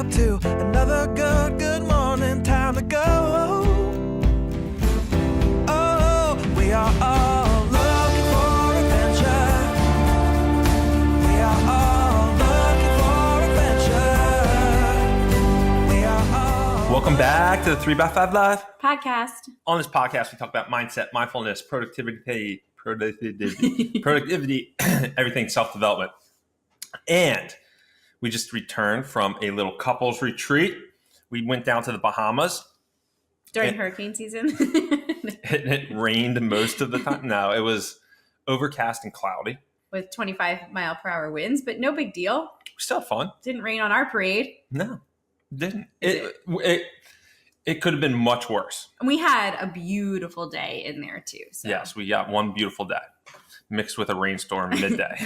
up to another good morning. Time to go. Oh, we are all looking for adventure. We are all looking for adventure. We are all... Welcome back to the 3x5 Live podcast. On this podcast, we talk about mindset, mindfulness, productivity, everything self-development. And we just returned from a little couples retreat. We went down to the Bahamas. During hurricane season? It rained most of the time. No, it was overcast and cloudy. With 25-mile-per-hour winds, but no big deal. We still had fun. Didn't rain on our parade. No, it didn't. It could have been much worse. And we had a beautiful day in there too. So. Yes, we got one beautiful day mixed with a rainstorm midday.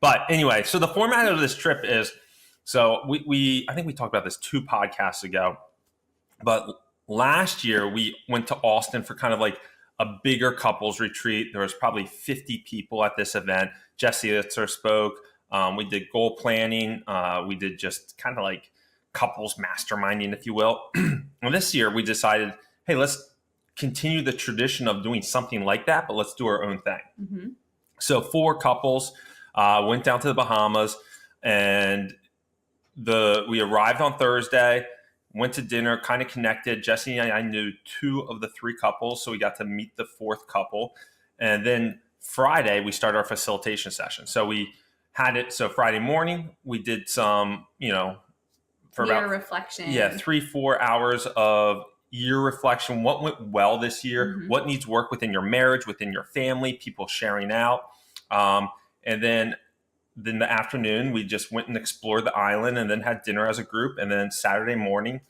But anyway, so the format of this trip is, so I think we talked about this 2 podcasts ago, but last year we went to Austin for kind of like a bigger couples retreat. There was probably 50 people at this event. Jessie spoke. We did goal planning. We did just kind of like couples masterminding, if you will. And this year we decided, hey, let's continue the tradition of doing something like that, but let's do our own thing. Mm-hmm. So 4 couples went down to the Bahamas, and we arrived on Thursday, went to dinner, kind of connected. Jessie and I knew 2 of the 3 couples, so we got to meet the 4th couple. And then Friday, we started our facilitation session. So we had it. So Friday morning, we did some, for year about reflection. 3-4 hours of year reflection. What went well this year? Mm-hmm. What needs work within your marriage, within your family, people sharing out. And then in the afternoon, we just went and explored the island and then had dinner as a group. And then Saturday morning,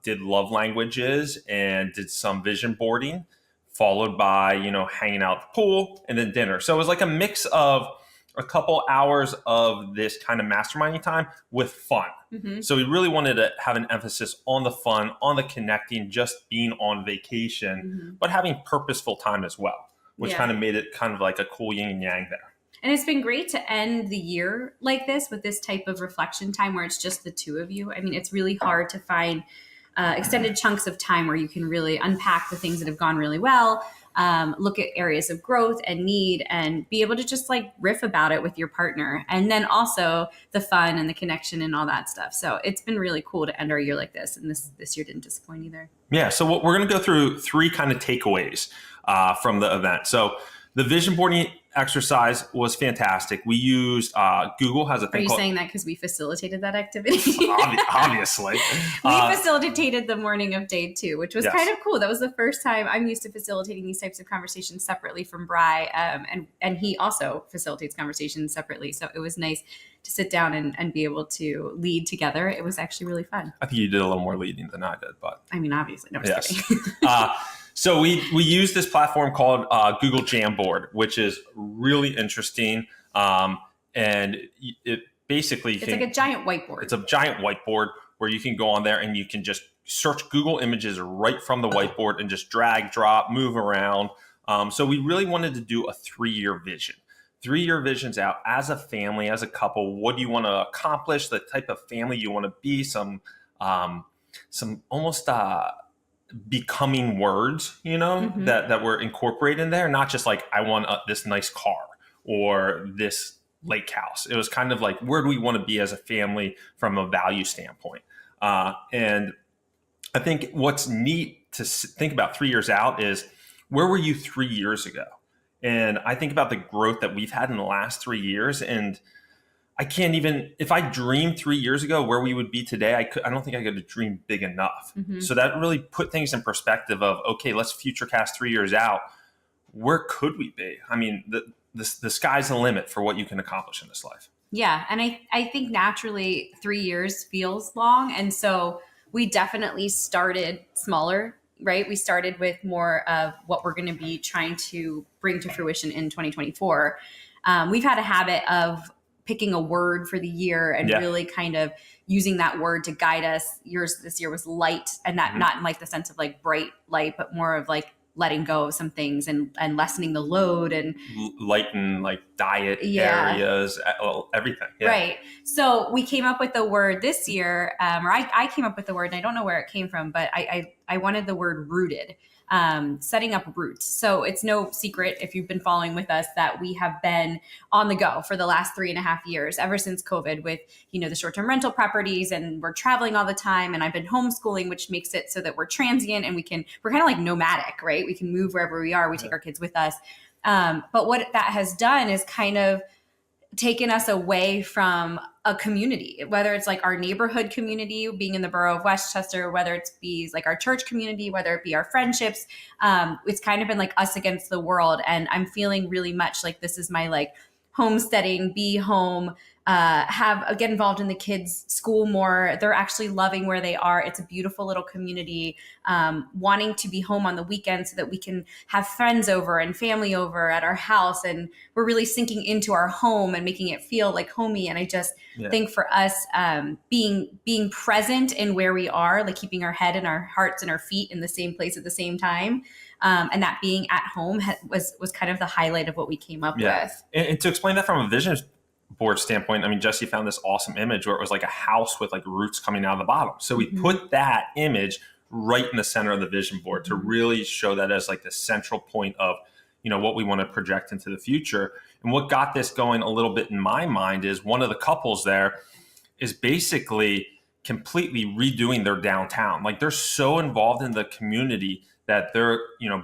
did love languages and did some vision boarding, followed by, hanging out at the pool and then dinner. So it was like a mix of a couple hours of this kind of masterminding time with fun. Mm-hmm. So we really wanted to have an emphasis on the fun, on the connecting, just being on vacation, mm-hmm. but having purposeful time as well, which kind of made it kind of like a cool yin and yang there. And it's been great to end the year like this with this type of reflection time where it's just the 2 of you. I mean, it's really hard to find extended chunks of time where you can really unpack the things that have gone really well, look at areas of growth and need, and be able to just like riff about it with your partner. And then also the fun and the connection and all that stuff. So it's been really cool to end our year like this. And this year didn't disappoint either. Yeah. So we're going to go through 3 kind of takeaways from the event. So the vision boarding exercise was fantastic. We used Google has a thing. Are you called, saying that because we facilitated that activity? Obviously. We facilitated the morning of day 2, which was kind of cool. That was the first time. I'm used to facilitating these types of conversations separately from Bri, and he also facilitates conversations separately. So it was nice to sit down and be able to lead together. It was actually really fun. I think you did a little more leading than I did, but I mean, obviously, no, I'm just kidding. So we use this platform called Google Jamboard, which is really interesting. And it basically... It's like a giant whiteboard. It's a giant whiteboard where you can go on there and you can just search Google images right from the whiteboard and just drag, drop, move around. So we really wanted to do a 3-year vision. 3-year visions out as a family, as a couple. What do you want to accomplish? The type of family you want to be. Some almost... becoming words, mm-hmm. that were incorporated in there, not just like I want this nice car or this lake house. It was kind of like, where do we want to be as a family from a value standpoint? And I think what's neat to think about 3 years out is, where were you 3 years ago? And I think about the growth that we've had in the last 3 years, and I can't even, if I dreamed 3 years ago where we would be today, I don't think I could have dreamed big enough. Mm-hmm. So that really put things in perspective of, okay, let's futurecast 3 years out. Where could we be? I mean, the sky's the limit for what you can accomplish in this life. Yeah. And I think naturally 3 years feels long. And so we definitely started smaller, right? We started with more of what we're going to be trying to bring to fruition in 2024. We've had a habit of picking a word for the year and really kind of using that word to guide us. Yours this year was light, and that not in like the sense of like bright light, but more of like letting go of some things and lessening the load and lighten like diet Yeah. areas, everything. Yeah. Right. So we came up with the word this year, or I came up with the word, and I don't know where it came from, but I wanted the word rooted, setting up roots. So it's no secret, if you've been following with us, that we have been on the go for the last 3.5 years, ever since COVID, with, the short-term rental properties, and we're traveling all the time. And I've been homeschooling, which makes it so that we're transient and we're kind of like nomadic, right? We can move wherever we are. We take our kids with us. But what that has done is kind of taken us away from a community, whether it's like our neighborhood community, being in the borough of Westchester, whether it's be like our church community, whether it be our friendships. It's kind of been like us against the world. And I'm feeling really much like this is my like homesteading, be home, get involved in the kids' school more. They're actually loving where they are. It's a beautiful little community, wanting to be home on the weekend so that we can have friends over and family over at our house. And we're really sinking into our home and making it feel like homey. And I just think for us, being present in where we are, like keeping our head and our hearts and our feet in the same place at the same time, and that being at home was kind of the highlight of what we came up with. And to explain that from a vision board standpoint, I mean, Jessie found this awesome image where it was like a house with like roots coming out of the bottom. So we put that image right in the center of the vision board to really show that as like the central point of, what we want to project into the future. And what got this going a little bit in my mind is one of the couples there is basically completely redoing their downtown. Like they're so involved in the community that they're,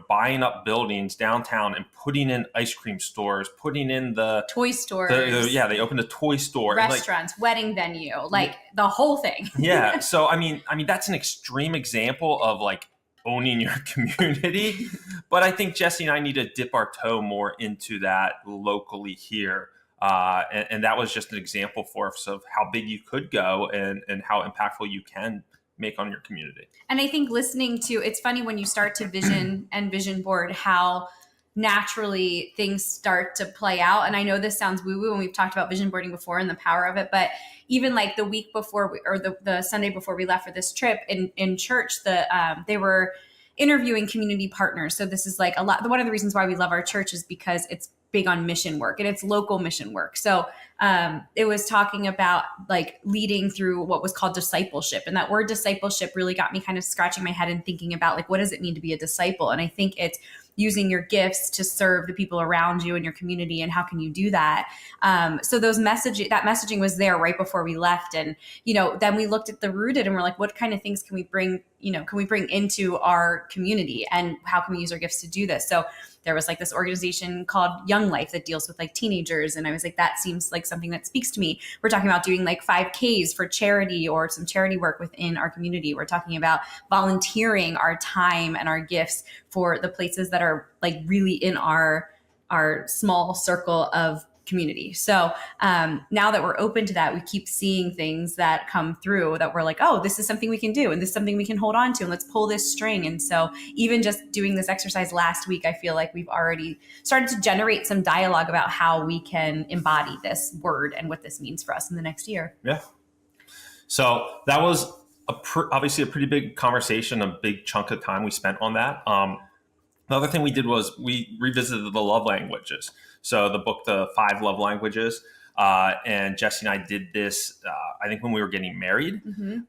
buying up buildings downtown and putting in ice cream stores, putting in the toy stores. They opened a toy store, restaurants, and wedding venue, like the whole thing. Yeah. So, I mean, that's an extreme example of like owning your community. But I think Jessie and I need to dip our toe more into that locally here. And that was just an example for us of how big you could go and how impactful you can make on your community. And I think listening to, it's funny when you start to vision and vision board, how naturally things start to play out. And I know this sounds woo-woo, and we've talked about vision boarding before and the power of it, but even like the week before the Sunday before we left for this trip in church, they were interviewing community partners. So this is like one of the reasons why we love our church is because it's big on mission work and it's local mission work. So it was talking about like leading through what was called discipleship. And that word discipleship really got me kind of scratching my head and thinking about like, what does it mean to be a disciple? And I think it's using your gifts to serve the people around you and your community. And how can you do that? So that messaging was there right before we left. And, then we looked at the rooted and we're like, what kind of things can we bring into our community, and how can we use our gifts to do this? So there was like this organization called Young Life that deals with like teenagers. And I was like, that seems like something that speaks to me. We're talking about doing like 5Ks for charity or some charity work within our community. We're talking about volunteering our time and our gifts for the places that are like really in our small circle of community. So now that we're open to that, we keep seeing things that come through that we're like, oh, this is something we can do, and this is something we can hold on to, and let's pull this string. And so even just doing this exercise last week, I feel like we've already started to generate some dialogue about how we can embody this word and what this means for us in the next year. Yeah. So that was obviously a pretty big conversation, a big chunk of time we spent on that. The other thing we did was we revisited the love languages. So the book, The 5 Love Languages, and Jessie and I did this, I think when we were getting married.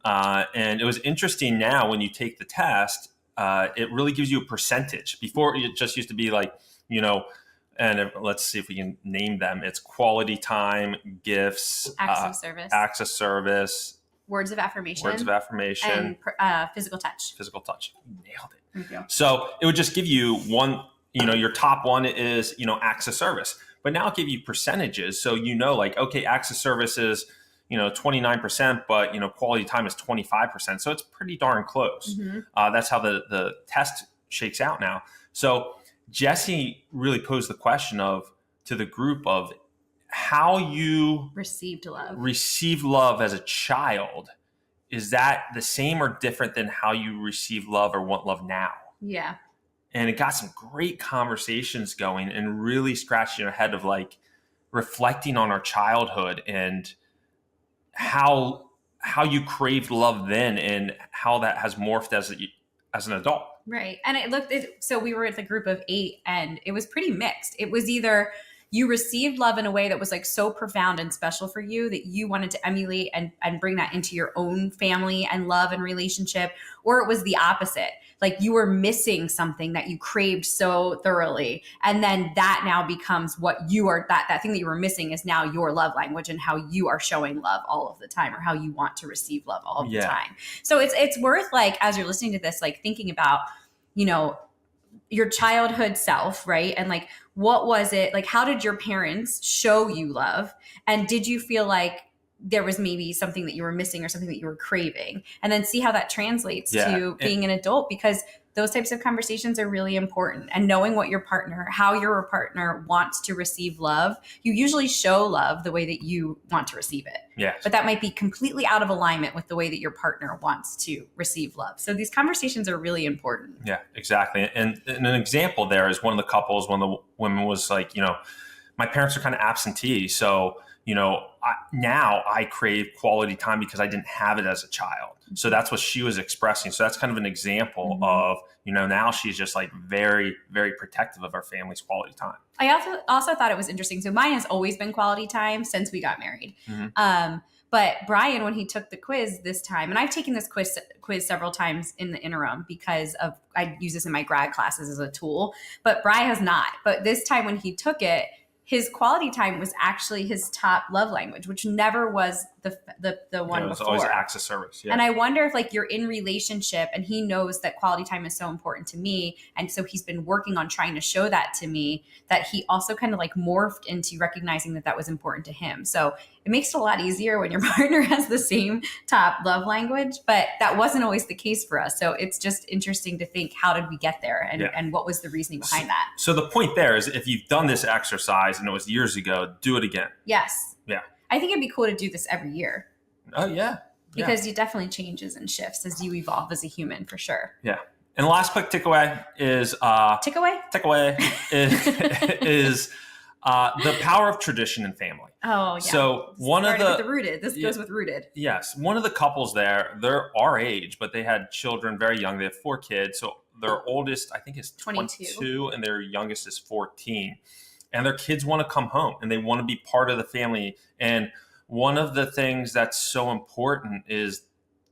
And it was interesting now when you take the test, it really gives you a percentage. Before it just used to be like, and let's see if we can name them. It's quality time, gifts, acts of service, words of affirmation, and physical touch. Nailed it. Thank you. So it would just give you one, your top one is, acts of service, but now it give you percentages. So, like, okay, acts of service is, 29%, but, quality time is 25%. So it's pretty darn close. That's how the test shakes out now. So Jessie really posed the question to the group of how you received love as a child. Is that the same or different than how you receive love or want love now? Yeah. And it got some great conversations going and really scratching your head of like reflecting on our childhood and how you craved love then and how that has morphed as an adult. Right. And so we were with a group of 8 and it was pretty mixed. It was either you received love in a way that was like so profound and special for you that you wanted to emulate and bring that into your own family and love and relationship, or it was the opposite. Like you were missing something that you craved so thoroughly. And then that now becomes what you are, that thing that you were missing is now your love language and how you are showing love all of the time, or how you want to receive love all of the time. So it's worth, like, as you're listening to this, like thinking about, you know, your childhood self, right? And like, what was it? Like, how did your parents show you love? And did you feel like there was maybe something that you were missing or something that you were craving? And then see how that translates to being an adult, because those types of conversations are really important. And knowing what your partner, how your partner wants to receive love, you usually show love the way that you want to receive it. Yeah. But that might be completely out of alignment with the way that your partner wants to receive love. So these conversations are really important. Yeah, exactly. And an example there is one of the couples, one of the women was like, you know, my parents are kind of absentee. So, you know, now I crave quality time because I didn't have it as a child. So that's what she was expressing. So that's kind of an example of, you know, now she's just like very, very protective of our family's quality time. I also thought it was interesting. So mine has always been quality time since we got married. But Bryan, when he took the quiz this time, and I've taken this quiz several times in the interim because I use this in my grad classes as a tool, but Bryan has not. But this time when he took it, his quality time was actually his top love language, which never was the one before. It was always acts of service. Yeah. And I wonder if like you're in relationship and he knows that quality time is so important to me. And so he's been working on trying to show that to me, that he also kind of like morphed into recognizing that was important to him. So it makes it a lot easier when your partner has the same top love language, but that wasn't always the case for us. So it's just interesting to think, how did we get there? And what was the reasoning behind that? So the point there is, if you've done this exercise and it was years ago, do it again. Yes. Yeah. I think it'd be cool to do this every year. Oh, yeah. Because it definitely changes and shifts as you evolve as a human, for sure. Yeah. And the last quick takeaway is... is the power of tradition and family. Oh, yeah. So with the rooted. This goes with rooted. Yes. One of the couples there, they're our age, but they had children very young. They have 4 kids. So their oldest, I think, is 22 and their youngest is 14. And their kids want to come home and they want to be part of the family. And one of the things that's so important is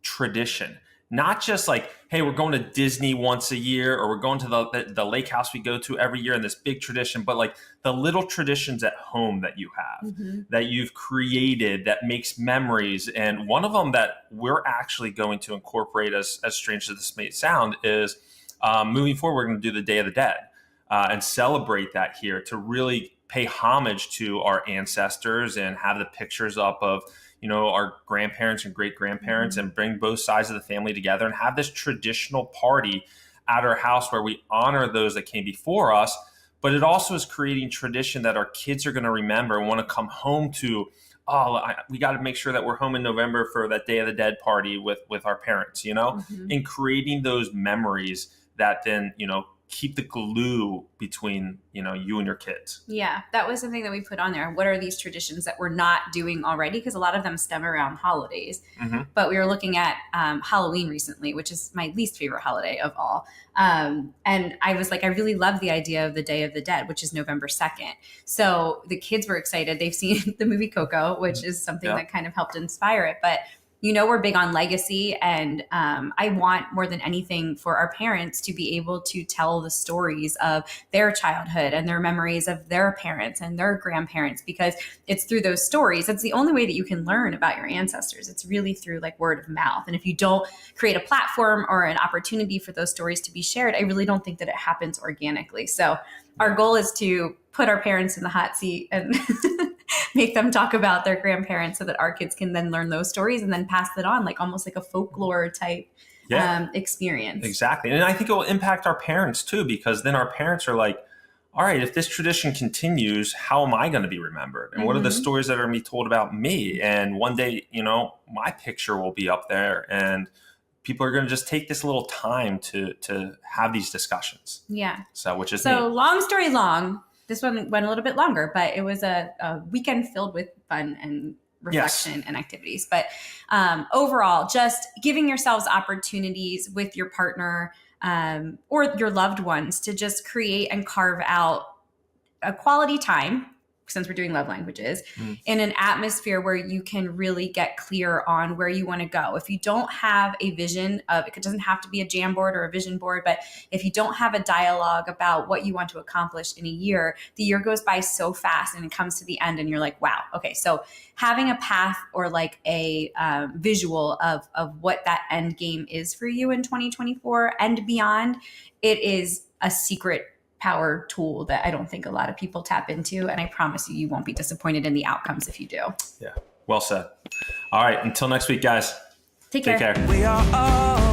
tradition. Not just like, hey, we're going to Disney once a year, or we're going to the lake house we go to every year in this big tradition, but like the little traditions at home that you have, that you've created, that makes memories. And one of them that we're actually going to incorporate, as strange as this may sound, is moving forward, we're going to do the Day of the Dead and celebrate that here to really pay homage to our ancestors and have the pictures up of, you know, our grandparents and great grandparents and bring both sides of the family together and have this traditional party at our house where we honor those that came before us. But it also is creating tradition that our kids are going to remember and want to come home to. We got to make sure that we're home in November for that Day of the Dead party with our parents, you know, and creating those memories that then, you know, keep the glue between, you know, you and your kids. Yeah, that was something that we put on there. What are these traditions that we're not doing already? Because a lot of them stem around holidays. But we were looking at Halloween recently, which is my least favorite holiday of all. And I was like, I really love the idea of the Day of the Dead, which is November 2nd. So the kids were excited. They've seen the movie Coco, which is something that kind of helped inspire it. But you know, we're big on legacy, and I want more than anything for our parents to be able to tell the stories of their childhood and their memories of their parents and their grandparents, because it's through those stories. That's the only way that you can learn about your ancestors. It's really through like word of mouth. And if you don't create a platform or an opportunity for those stories to be shared, I really don't think that it happens organically. So our goal is to put our parents in the hot seat and make them talk about their grandparents so that our kids can then learn those stories and then pass it on, like almost like a folklore type experience. Exactly. And I think it will impact our parents too, because then our parents are like, all right, if this tradition continues, how am I going to be remembered? And what are the stories that are going to be told about me? And one day, you know, my picture will be up there and people are going to just take this little time to have these discussions. Yeah. So neat. Long story long, this one went a little bit longer, but it was a weekend filled with fun and reflection and activities. But overall, just giving yourselves opportunities with your partner or your loved ones, to just create and carve out a quality time, since we're doing love languages, in an atmosphere where you can really get clear on where you want to go. If you don't have a vision of, it doesn't have to be a jam board or a vision board, but if you don't have a dialogue about what you want to accomplish in a year, the year goes by so fast and it comes to the end and you're like, wow, okay. So having a path or like a visual of what that end game is for you in 2024 and beyond, it is a secret power tool that I don't think a lot of people tap into. And I promise you, you won't be disappointed in the outcomes if you do. Yeah. Well said. All right. Until next week, guys. Take care. We are all